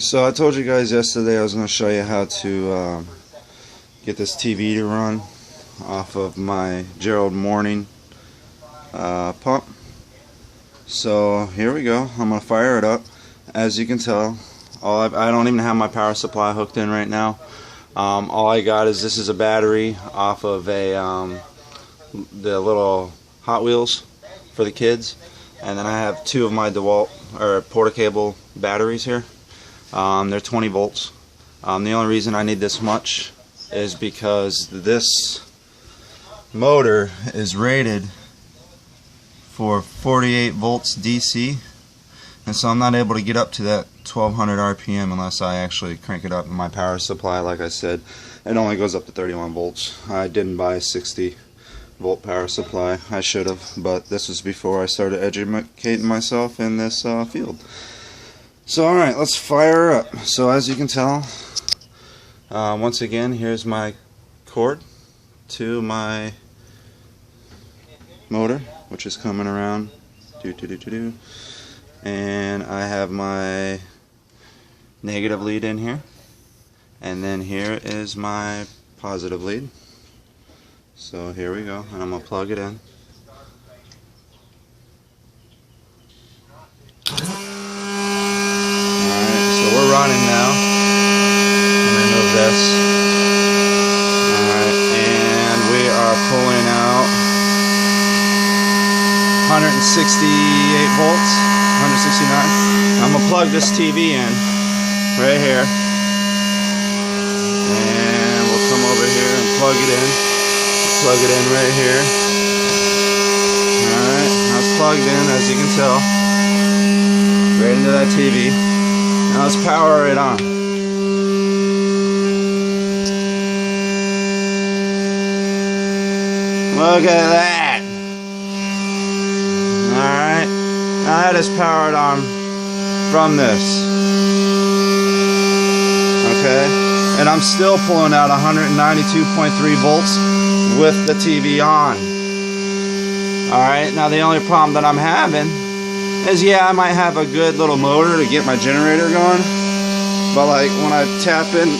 So I told you guys yesterday I was going to show you how to get this TV to run off of my Gerard Morin pump. So here we go. I'm going to fire it up. As you can tell, I don't even have my power supply hooked in right now. All I got is this is a battery off of the little Hot Wheels for the kids, and then I have two of my DeWalt or Porta-Cable batteries here. They're 20 volts. The only reason I need this much is because this motor is rated for 48 volts DC, and so I'm not able to get up to that 1200 RPM unless I actually crank it up in my power supply. Like I said, it only goes up to 31 volts. I didn't buy a 60 volt power supply. I should have, but this was before I started educating myself in this field. So alright, let's fire up. So as you can tell, once again, here's my cord to my motor, which is coming around. And I have my negative lead in here, and then here is my positive lead. So here we go, and I'm going to plug it in. Alright, so we're running now. Let me remove this. Alright, and we are pulling out 168 volts, 169. I'm going to plug this TV in right here, and we'll come over here and plug it in. Plug it in right here. Alright, now it's plugged in, as you can tell, right into that TV. Now let's power it on. Look at that! Alright, now that is powered on from this. Okay, and I'm still pulling out 192.3 volts with the TV on. Alright, now the only problem that I'm having is, yeah, I might have a good little motor to get my generator going, but like when I tap in,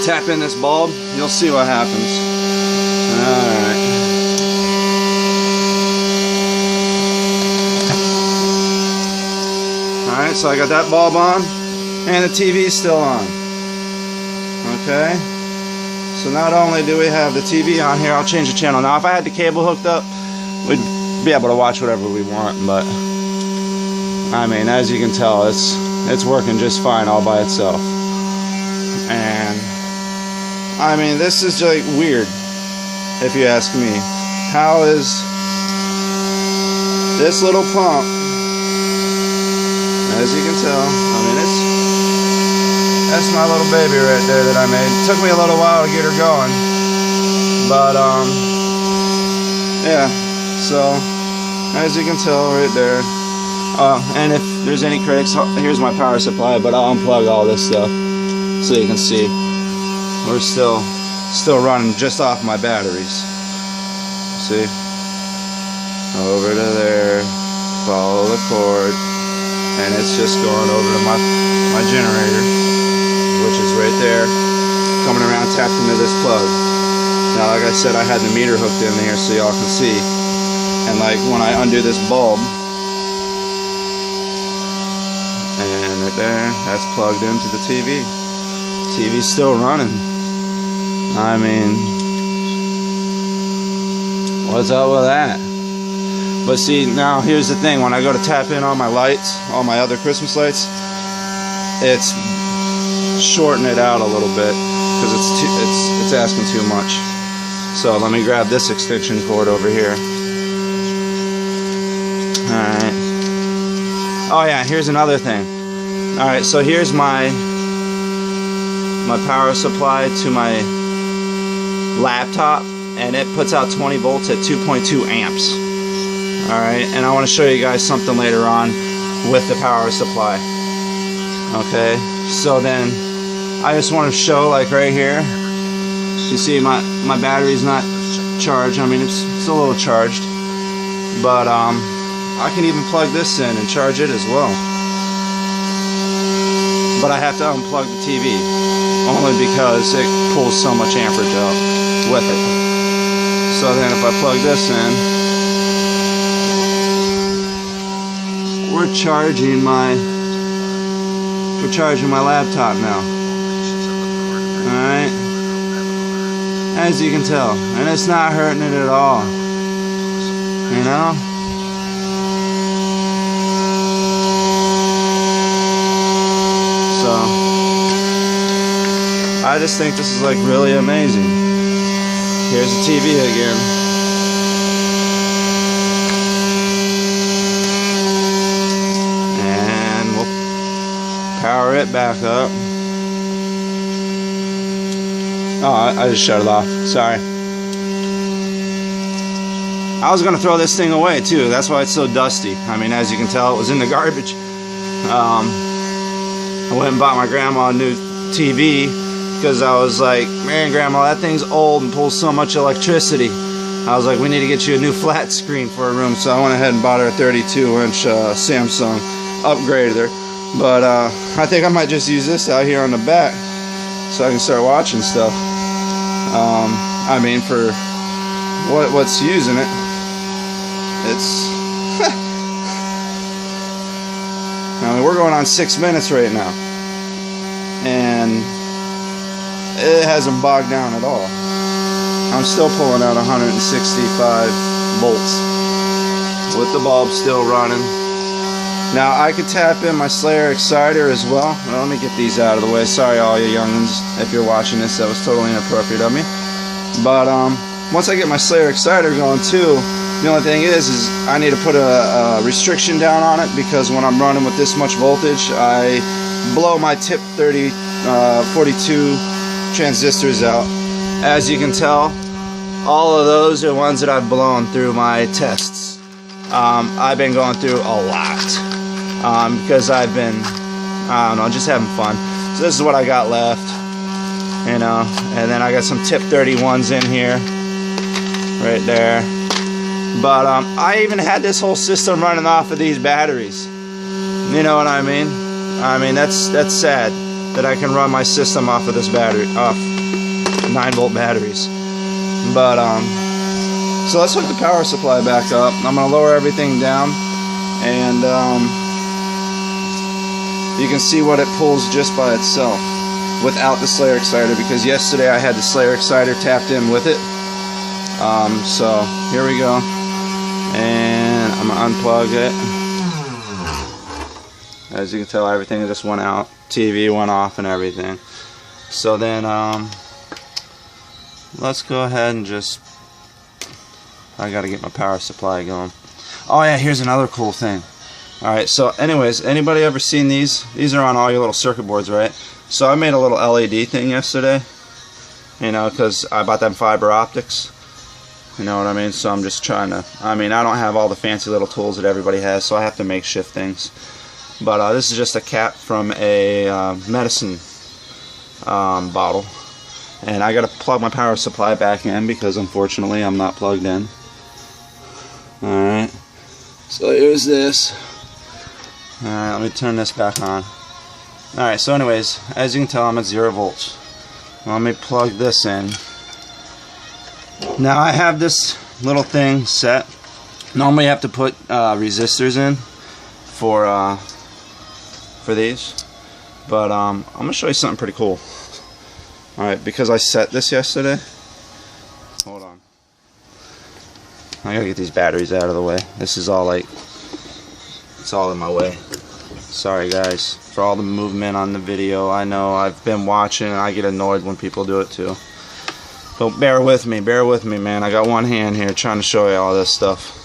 tap in this bulb, you'll see what happens. Alright. Alright, so I got that bulb on, and the TV's still on. Okay? So not only do we have the TV on here, I'll change the channel. Now if I had the cable hooked up, we'd be able to watch whatever we want, but I mean, as you can tell, it's working just fine all by itself. And I mean, this is like weird, if you ask me. How is this little pump, as you can tell, I mean, that's my little baby right there that I made. It took me a little while to get her going, but yeah, so as you can tell right there, and if there's any critics, here's my power supply, but I'll unplug all this stuff so you can see we're still running just off my batteries. See, over to there, follow the cord, and it's just going over to my generator, which is right there, coming around, tapped into this plug. Now, like I said, I had the meter hooked in there so y'all can see. And like when I undo this bulb, and right there, that's plugged into the TV. TV's still running. I mean, what's up with that? But see, now here's the thing. When I go to tap in on my lights, all my other Christmas lights, it's shorten it out a little bit because it's asking too much. So let me grab this extension cord over here. Alright. Oh yeah, here's another thing. Alright, so here's my power supply to my laptop, and it puts out 20 volts at 2.2 amps. Alright, and I want to show you guys something later on with the power supply. Okay, so then I just want to show, like right here, you see my battery's not charged. I mean, it's a little charged, but I can even plug this in and charge it as well. but I have to unplug the TV only because it pulls so much amperage out with it. So then if I plug this in, we're charging my laptop now. Alright, as you can tell, and it's not hurting it at all, you know. So I just think this is like really amazing. Here's the TV again. And we'll power it back up. Oh, I just shut it off. Sorry. I was going to throw this thing away too. That's why it's so dusty. I mean, as you can tell, it was in the garbage. I went and bought my grandma a new TV because I was like, man, Grandma, that thing's old and pulls so much electricity. I was like, we need to get you a new flat screen for a room. So I went ahead and bought her a 32-inch Samsung, upgraded her. But I think I might just use this out here on the back so I can start watching stuff. I mean, for what's using it, it's I mean, we're going on 6 minutes right now, and it hasn't bogged down at all. I'm still pulling out 165 volts with the bulb still running. Now I could tap in my Slayer exciter as well. Let me get these out of the way. Sorry all you youngins if you're watching this, that was totally inappropriate of me. But once I get my Slayer exciter going too, the only thing is I need to put a restriction down on it, because when I'm running with this much voltage, I blow my tip 42 transistors out. As you can tell, all of those are ones that I've blown through my tests. I've been going through a lot because I've been, I don't know, just having fun. So this is what I got left, you know, and then I got some tip 31s in here, right there. But I even had this whole system running off of these batteries. You know what I mean? I mean, that's sad that I can run my system off of this battery, off 9-volt batteries. But so let's hook the power supply back up. I'm gonna lower everything down, and you can see what it pulls just by itself without the Slayer exciter, because yesterday I had the Slayer exciter tapped in with it. So here we go. And I'm going to unplug it. As you can tell, everything just went out. TV went off and everything. So then, let's go ahead and just, I got to get my power supply going. Oh yeah, here's another cool thing. Alright, so anyways, anybody ever seen these? These are on all your little circuit boards, right? So I made a little LED thing yesterday. You know, because I bought them fiber optics. You know what I mean? So I'm just trying to, I mean, I don't have all the fancy little tools that everybody has, so I have to makeshift things. But this is just a cap from a medicine bottle. And I gotta plug my power supply back in because unfortunately I'm not plugged in. Alright. So here's this. Alright, let me turn this back on. Alright, so anyways, as you can tell, I'm at 0 volts. Let me plug this in. Now I have this little thing set. Normally you have to put resistors in for these, but I'm gonna show you something pretty cool. Alright, because I set this yesterday. Hold on. I gotta get these batteries out of the way. This is all like, it's all in my way. Sorry guys for all the movement on the video. I know I've been watching and I get annoyed when people do it too. But bear with me, man. I got one hand here trying to show you all this stuff.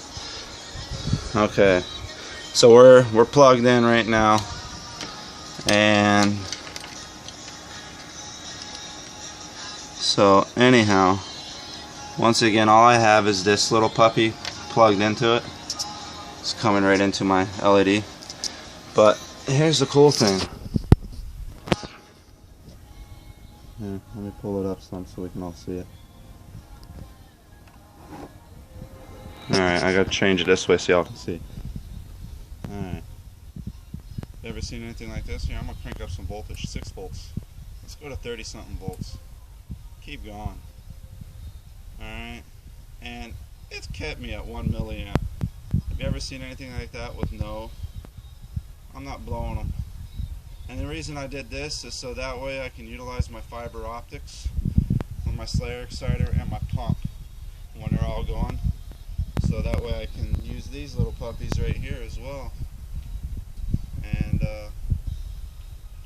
Okay, so we're plugged in right now, and so anyhow, once again, all I have is this little puppy plugged into it. It's coming right into my LED. But here's the cool thing. Here, let me pull it up some so we can all see it. Alright, I gotta change it this way so y'all can see. Alright. Ever seen anything like this? Here, I'm gonna crank up some voltage, 6 volts. Let's go to 30 something volts. Keep going. Alright, and it's kept me at 1 milliamp. Have you ever seen anything like that with no? I'm not blowing them. And the reason I did this is so that way I can utilize my fiber optics on my Slayer exciter and my pump when they're all going. So that way I can use these little puppies right here as well. And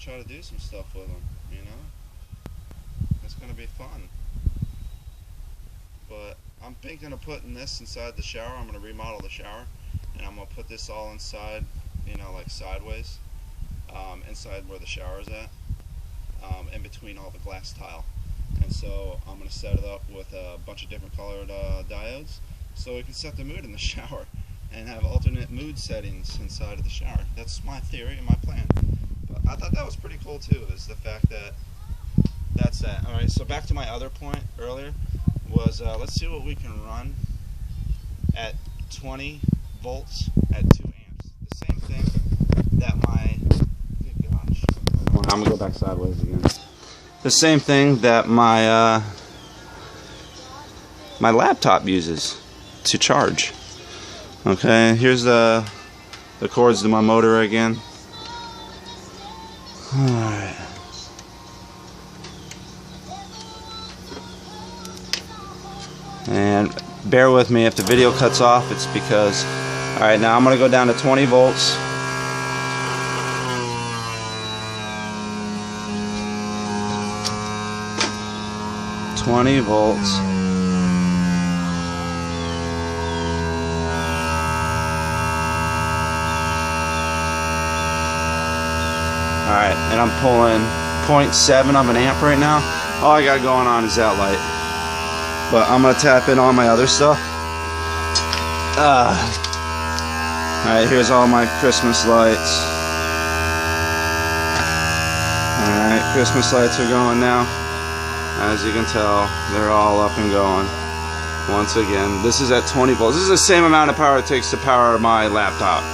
try to do some stuff with them, you know? It's going to be fun. But I'm thinking of putting this inside the shower. I'm going to remodel the shower, and I'm going to put this all inside, you know, like sideways, inside where the shower's at, in between all the glass tile. And so I'm going to set it up with a bunch of different colored diodes, so we can set the mood in the shower and have alternate mood settings inside of the shower. That's my theory and my plan. But I thought that was pretty cool too, is the fact that that's that. Alright, so back to my other point earlier was let's see what we can run at 20 volts at 2 amps. The same thing that my, good gosh, I'm going to go back sideways again. The same thing that my my laptop uses to charge. Okay, here's the cords to my motor again. Alright. And bear with me if the video cuts off, it's because, alright, now I'm going to go down to 20 volts. Alright, and I'm pulling 0.7 of an amp right now. All I got going on is that light. But I'm going to tap in all my other stuff. Alright, here's all my Christmas lights. Alright, Christmas lights are going now. As you can tell, they're all up and going. Once again, this is at 20 volts. This is the same amount of power it takes to power my laptop.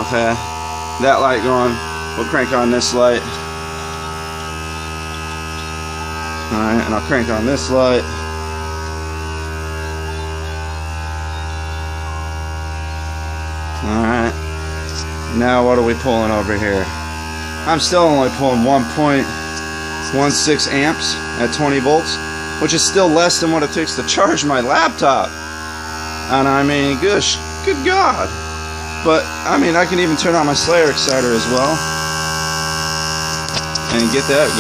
Okay, that light going. We'll crank on this light. Alright, and I'll crank on this light. Alright, now what are we pulling over here? I'm still only pulling 1.16 amps at 20 volts, which is still less than what it takes to charge my laptop. And I mean, gosh, good God. But I mean, I can even turn on my Slayer exciter as well and get that going.